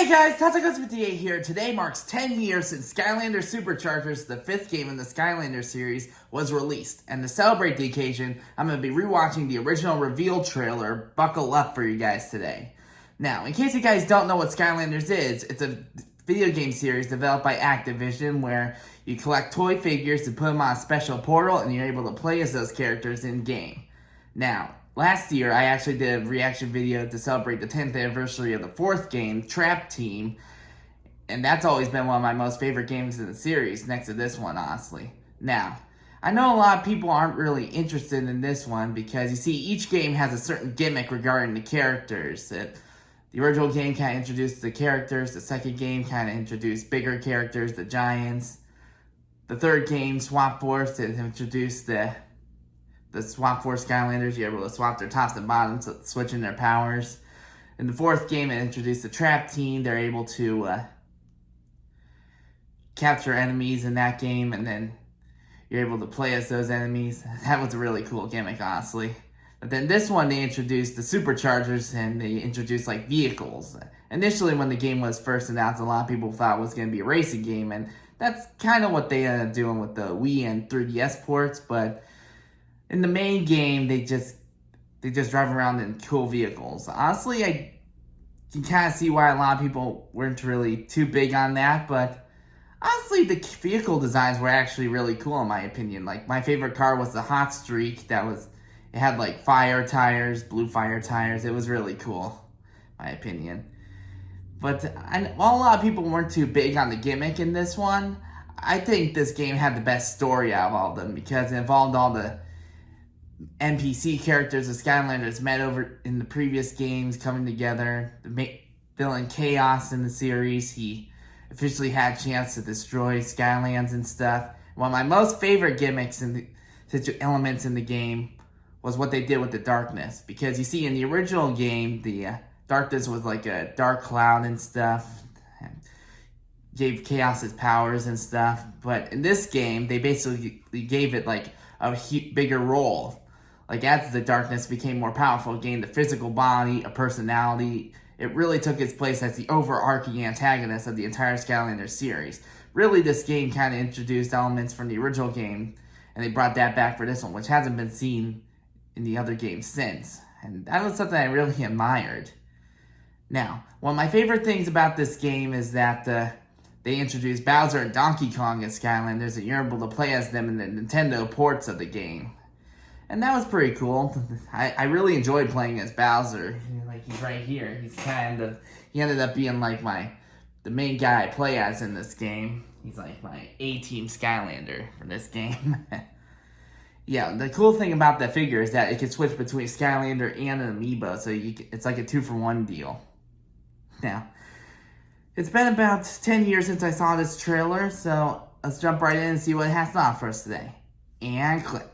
Hey guys, Tatsugo's58 here. Today marks 10 years since Skylanders Superchargers, the 5th game in the Skylanders series, was released. And to celebrate the occasion, I'm going to be rewatching the original reveal trailer. Buckle up for you guys today. Now, in case you guys don't know what Skylanders is, it's a video game series developed by Activision where you collect toy figures to put them on a special portal and you're able to play as those characters in-game. Now, last year, I actually did a reaction video to celebrate the 10th anniversary of the 4th game, Trap Team, and that's always been one of my most favorite games in the series, next to this one, honestly. Now, I know a lot of people aren't really interested in this one because, you see, each game has a certain gimmick regarding the characters. The original game kind of introduced the characters, the second game kind of introduced bigger characters, the giants. The third game, Swap Force, it introduced the Swap Force Skylanders. You're able to swap their tops and bottoms, switching their powers. In the 4th game, it introduced the Trap Team. They're able to capture enemies in that game, and then you're able to play as those enemies. That was a really cool gimmick, honestly. But then this one, they introduced the Superchargers, and they introduced, like, vehicles. Initially, when the game was first announced, a lot of people thought it was going to be a racing game, and that's kind of what they ended up doing with the Wii and 3DS ports, but in the main game, they just drive around in cool vehicles. Honestly, I can kind of see why a lot of people weren't really too big on that, but honestly, the vehicle designs were actually really cool in my opinion. Like, my favorite car was the Hot Streak. It had like fire tires, blue fire tires. It was really cool, in my opinion. But while a lot of people weren't too big on the gimmick in this one, I think this game had the best story out of all of them because it involved all the NPC characters the Skylanders met over in the previous games coming together. The villain Chaos in the series, he officially had a chance to destroy Skylands and stuff. One of my most favorite gimmicks and elements in the game was what they did with the darkness. Because you see, in the original game, the darkness was like a dark cloud and stuff. And gave Chaos his powers and stuff. But in this game, they basically gave it like a bigger role. Like, as the darkness became more powerful, it gained a physical body, a personality. It really took its place as the overarching antagonist of the entire Skylanders series. Really, this game kind of introduced elements from the original game, and they brought that back for this one, which hasn't been seen in the other games since. And that was something I really admired. Now, one of my favorite things about this game is that they introduced Bowser and Donkey Kong as Skylanders, and you're able to play as them in the Nintendo ports of the game. And that was pretty cool. I really enjoyed playing as Bowser. Like, he's right here. He ended up being like the main guy I play as in this game. He's like my A-Team Skylander for this game. Yeah, the cool thing about the figure is that it can switch between Skylander and an amiibo, so it's like a 2-for-1 deal. Now, it's been about 10 years since I saw this trailer, so let's jump right in and see what it has to offer us today. And click.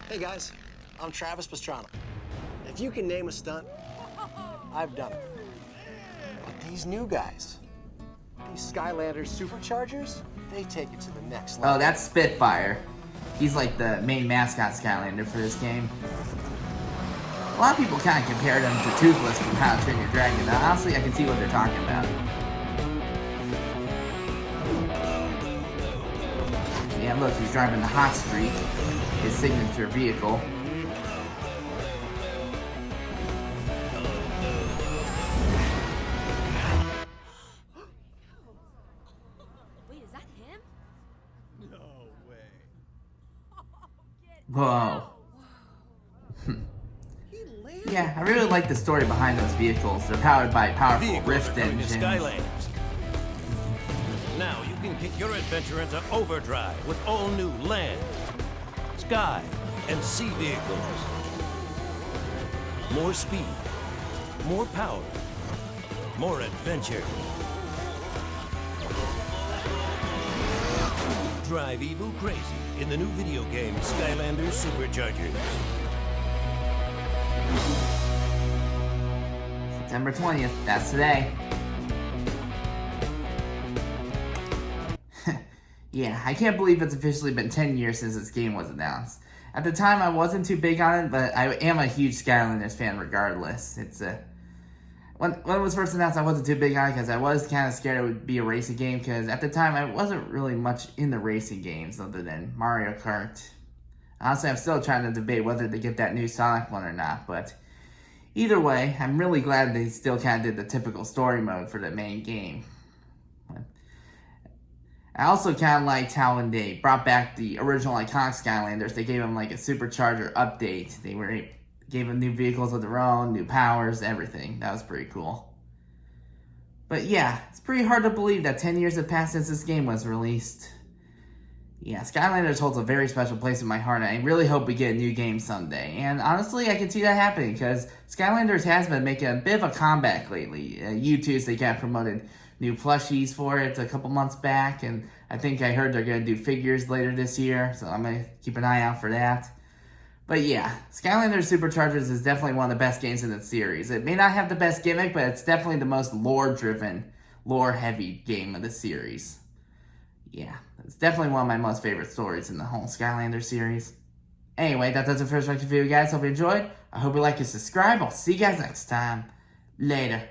Hey guys, I'm Travis Pastrana. If you can name a stunt, I've done it. But these new guys, these Skylanders Superchargers, they take it to the next level. Oh, that's Spitfire. He's like the main mascot Skylander for this game. A lot of people kind of compared him to Toothless from How to Train Your Dragon. Now, honestly, I can see what they're talking about. Yeah, look, he's driving the Hot Streak, his signature vehicle. Wait, is that him? No way. Whoa. Yeah, I really like the story behind those vehicles. They're powered by powerful Rift engines. Skylanders. Now you can kick your adventure into overdrive with all new land, sky, and sea vehicles. More speed, more power, more adventure. Drive evil crazy in the new video game Skylanders Superchargers. September 20th, that's today. Yeah, I can't believe it's officially been 10 years since this game was announced. At the time, I wasn't too big on it, but I am a huge Skylanders fan regardless. When it was first announced, I wasn't too big on it because I was kind of scared it would be a racing game, because at the time, I wasn't really much into racing games other than Mario Kart. Honestly, I'm still trying to debate whether to get that new Sonic one or not, but either way, I'm really glad they still kind of did the typical story mode for the main game. I also kind of liked how when they brought back the original iconic Skylanders, they gave them like a Supercharger update. Gave them new vehicles of their own, new powers, everything. That was pretty cool. But yeah, it's pretty hard to believe that 10 years have passed since this game was released. Yeah, Skylanders holds a very special place in my heart, and I really hope we get a new game someday. And honestly, I can see that happening, because Skylanders has been making a bit of a comeback lately. YouTube's, they got promoted new plushies for it a couple months back, and I think I heard they're going to do figures later this year, so I'm going to keep an eye out for that. But yeah, Skylanders Superchargers is definitely one of the best games in the series. It may not have the best gimmick, but it's definitely the most lore-driven, lore-heavy game of the series. Yeah, it's definitely one of my most favorite stories in the whole Skylanders series. Anyway, that does it for this video, guys. Hope you enjoyed. I hope you like and subscribe. I'll see you guys next time. Later.